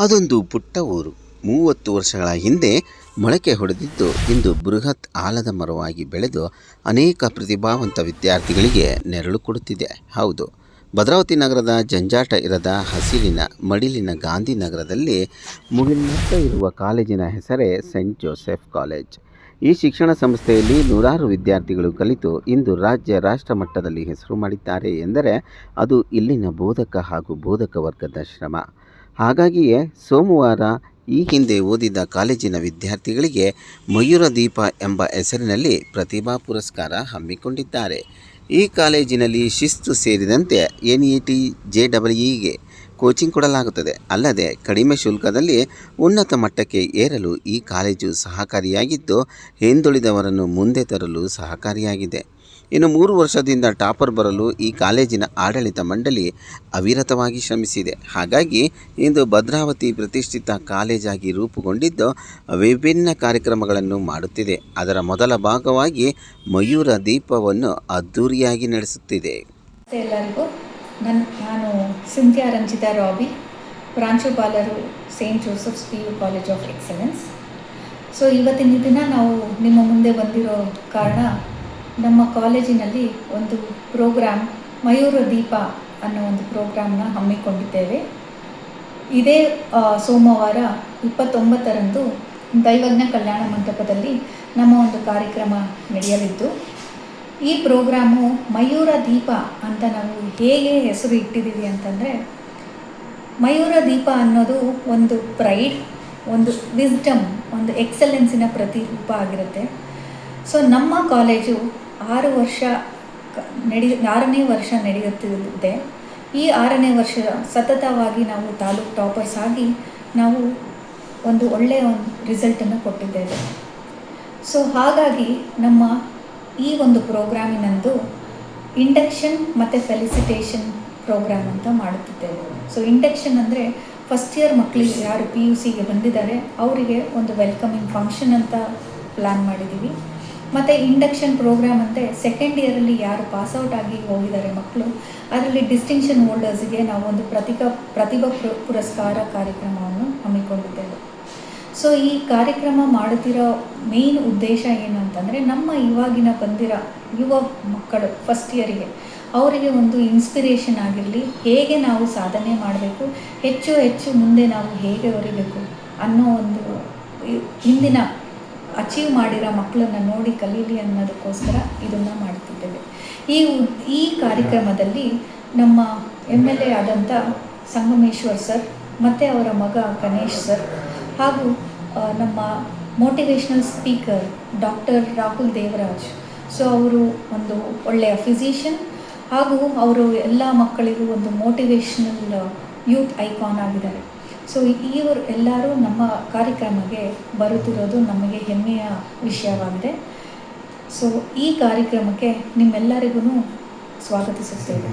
ಅದೊಂದು ಪುಟ್ಟ ಊರು 30 ವರ್ಷಗಳ ಹಿಂದೆ ಮೊಳಕೆ ಹೊಡೆದಿದ್ದು ಇಂದು ಬೃಹತ್ ಆಲದ ಮರವಾಗಿ ಬೆಳೆದು ಅನೇಕ ಪ್ರತಿಭಾವಂತ ವಿದ್ಯಾರ್ಥಿಗಳಿಗೆ ನೆರಳು ಕೊಡುತ್ತಿದೆ. ಹೌದು, ಭದ್ರಾವತಿ ನಗರದ ಜಂಜಾಟ ಇರದ ಹಸಿರಿನ ಮಡಿಲಿನ ಗಾಂಧಿನಗರದಲ್ಲಿ ಮುಗಿಲೆತ್ತ ಇರುವ ಕಾಲೇಜಿನ ಹೆಸರೇ ಸೆಂಟ್ ಜೋಸೆಫ್ ಕಾಲೇಜ್. ಈ ಶಿಕ್ಷಣ ಸಂಸ್ಥೆಯಲ್ಲಿ ನೂರಾರು ವಿದ್ಯಾರ್ಥಿಗಳು ಕಲಿತು ಇಂದು ರಾಜ್ಯ ರಾಷ್ಟ್ರ ಮಟ್ಟದಲ್ಲಿ ಹೆಸರು ಮಾಡಿದ್ದಾರೆ ಎಂದರೆ ಅದು ಇಲ್ಲಿನ ಬೋಧಕ ಹಾಗೂ ಬೋಧಕ ವರ್ಗದ ಶ್ರಮ. ಹಾಗಾಗಿಯೇ ಸೋಮವಾರ ಈ ಹಿಂದೆ ಓದಿದ ಕಾಲೇಜಿನ ವಿದ್ಯಾರ್ಥಿಗಳಿಗೆ ಮಯೂರ ದೀಪ ಎಂಬ ಹೆಸರಿನಲ್ಲಿ ಪ್ರತಿಭಾ ಪುರಸ್ಕಾರ ಹಮ್ಮಿಕೊಂಡಿದ್ದಾರೆ. ಈ ಕಾಲೇಜಿನಲ್ಲಿ ಶಿಸ್ತು ಸೇರಿದಂತೆ NET JEEಗೆ ಕೋಚಿಂಗ್ ಕೊಡಲಾಗುತ್ತದೆ. ಅಲ್ಲದೆ ಕಡಿಮೆ ಶುಲ್ಕದಲ್ಲಿ ಉನ್ನತ ಮಟ್ಟಕ್ಕೆ ಏರಲು ಈ ಕಾಲೇಜು ಸಹಕಾರಿಯಾಗಿದ್ದು ಹಿಂದುಳಿದವರನ್ನು ಮುಂದೆ ತರಲು ಸಹಕಾರಿಯಾಗಿದೆ. ಇನ್ನು 3 ವರ್ಷದಿಂದ ಟಾಪರ್ ಬರಲು ಈ ಕಾಲೇಜಿನ ಆಡಳಿತ ಮಂಡಳಿ ಅವಿರತವಾಗಿ ಶ್ರಮಿಸಿದೆ. ಹಾಗಾಗಿ ಇಂದು ಭದ್ರಾವತಿ ಪ್ರತಿಷ್ಠಿತ ಕಾಲೇಜಾಗಿ ರೂಪುಗೊಂಡಿದ್ದು ವಿಭಿನ್ನ ಕಾರ್ಯಕ್ರಮಗಳನ್ನು ಮಾಡುತ್ತಿದೆ. ಅದರ ಮೊದಲ ಭಾಗವಾಗಿ ಮಯೂರ ದೀಪವನ್ನು ಅದ್ಧೂರಿಯಾಗಿ ನಡೆಸುತ್ತಿದೆ. ಎಲ್ಲರಿಗೂ ನಾನು ಸಿಂಥಿಯಾ ರಂಜಿತಾ ರಾಬಿ, ಪ್ರಾಂಶುಪಾಲರು Saint Joseph's PU college of excellence. So ಇವತ್ತಿನ ದಿನ ನಾವು ನಿಮ್ಮ ಮುಂದೆ ಬಂದಿರೋ ಕಾರಣ, ನಮ್ಮ ಕಾಲೇಜಿನಲ್ಲಿ ಒಂದು ಪ್ರೋಗ್ರಾಮ್ ಮಯೂರ ದೀಪ ಅನ್ನೋ ಒಂದು ಪ್ರೋಗ್ರಾಮ್ನ ಹಮ್ಮಿಕೊಂಡಿದ್ದೇವೆ. ಇದೇ ಸೋಮವಾರ 29ರಂದು ದೈವಜ್ಞ ಕಲ್ಯಾಣ ಮಂಟಪದಲ್ಲಿ ನಮ್ಮ ಒಂದು ಕಾರ್ಯಕ್ರಮ ನಡೆಯಲಿದ್ದು, ಈ ಪ್ರೋಗ್ರಾಮು ಮಯೂರ ದೀಪ ಅಂತ ನಾವು ಹೇಗೆ ಹೆಸರು ಇಟ್ಟಿದ್ದೀವಿ ಅಂತಂದರೆ, ಮಯೂರ ದೀಪ ಅನ್ನೋದು ಒಂದು ಪ್ರೈಡ್, ಒಂದು ವಿಸ್ಡಮ್, ಒಂದು ಎಕ್ಸಲೆನ್ಸಿನ ಪ್ರತಿರೂಪ ಆಗಿರುತ್ತೆ. ಸೊ ನಮ್ಮ ಕಾಲೇಜು 6ನೇ ವರ್ಷ ನಡೆಯುತ್ತಿದೆ. ಈ 6ನೇ ವರ್ಷ ಸತತವಾಗಿ ನಾವು ತಾಲೂಕು ಟಾಪರ್ಸ್ ಆಗಿ ನಾವು ಒಂದು ಒಳ್ಳೆಯ ಒಂದು ರಿಸಲ್ಟನ್ನು ಕೊಟ್ಟಿದ್ದೇವೆ. ಸೊ ಹಾಗಾಗಿ ನಮ್ಮ ಈ ಒಂದು ಪ್ರೋಗ್ರಾಮಿನಂದು ಇಂಡಕ್ಷನ್ ಮತ್ತು ಫೆಲಿಸಿಟೇಷನ್ ಪ್ರೋಗ್ರಾಮ್ ಅಂತ ಮಾಡುತ್ತಿದ್ದೇವೆ. ಸೊ ಇಂಡಕ್ಷನ್ ಅಂದರೆ ಫಸ್ಟ್ ಇಯರ್ ಮಕ್ಕಳಿಗೆ ಯಾರು PUCಗೆ ಬಂದಿದ್ದಾರೆ ಅವರಿಗೆ ಒಂದು ವೆಲ್ಕಮಿಂಗ್ ಫಂಕ್ಷನ್ ಅಂತ ಪ್ಲ್ಯಾನ್ ಮಾಡಿದ್ದೀವಿ. ಮತ್ತು ಇಂಡಕ್ಷನ್ ಪ್ರೋಗ್ರಾಮ್ ಅಂದರೆ ಸೆಕೆಂಡ್ ಇಯರಲ್ಲಿ ಯಾರು ಪಾಸ್ಔಟ್ ಆಗಿ ಹೋಗಿದ್ದಾರೆ ಮಕ್ಕಳು, ಅದರಲ್ಲಿ ಡಿಸ್ಟಿಂಕ್ಷನ್ ಹೋಲ್ಡರ್ಸ್ಗೆ ನಾವು ಒಂದು ಪ್ರತಿಭಾ ಪುರಸ್ಕಾರ ಕಾರ್ಯಕ್ರಮವನ್ನು ಹಮ್ಮಿಕೊಂಡಿದ್ದೇವೆ. ಸೊ ಈ ಕಾರ್ಯಕ್ರಮ ಮಾಡುತ್ತಿರೋ ಮೇನ್ ಉದ್ದೇಶ ಏನು ಅಂತಂದರೆ, ನಮ್ಮ ಇವಾಗಿನ ಬಂದಿರೋ ಯುವ ಮಕ್ಕಳು ಫಸ್ಟ್ ಇಯರಿಗೆ ಅವರಿಗೆ ಒಂದು ಇನ್ಸ್ಪಿರೇಷನ್ ಆಗಿರಲಿ, ಹೇಗೆ ನಾವು ಸಾಧನೆ ಮಾಡಬೇಕು, ಹೆಚ್ಚು ಮುಂದೆ ನಾವು ಹೇಗೆ ಹೊರಿಬೇಕು ಅನ್ನೋ ಒಂದು ಹಿಂದಿನ ಅಚೀವ್ ಮಾಡಿರೋ ಮಕ್ಕಳನ್ನು ನೋಡಿ ಕಲೀಲಿ ಅನ್ನೋದಕ್ಕೋಸ್ಕರ ಇದನ್ನು ಮಾಡ್ತಿದ್ದೇವೆ. ಈ ಕಾರ್ಯಕ್ರಮದಲ್ಲಿ ನಮ್ಮ MLA ಆದಂಥ ಸಂಗಮೇಶ್ವರ್ ಸರ್ ಮತ್ತು ಅವರ ಮಗ ಗಣೇಶ್ ಸರ್ ಹಾಗೂ ನಮ್ಮ motivational speaker doctor Rahul Devaraj, so ಅವರು ಒಂದು ಒಳ್ಳೆಯ ಫಿಸಿಷಿಯನ್ ಹಾಗೂ ಅವರು ಎಲ್ಲ ಮಕ್ಕಳಿಗೂ ಒಂದು ಮೋಟಿವೇಶ್ನಲ್ ಯೂತ್ ಐಕಾನ್ ಆಗಿದ್ದಾರೆ. ಸೊ ಇವರು ಎಲ್ಲರೂ ನಮ್ಮ ಕಾರ್ಯಕ್ರಮಕ್ಕೆ ಬರುತ್ತಿರೋದು ನಮಗೆ ಹೆಮ್ಮೆಯ ವಿಷಯವಾಗಿದೆ. ಸೊ ಈ ಕಾರ್ಯಕ್ರಮಕ್ಕೆ ನಿಮ್ಮೆಲ್ಲರಿಗೂ ಸ್ವಾಗತಿಸುತ್ತೇವೆ.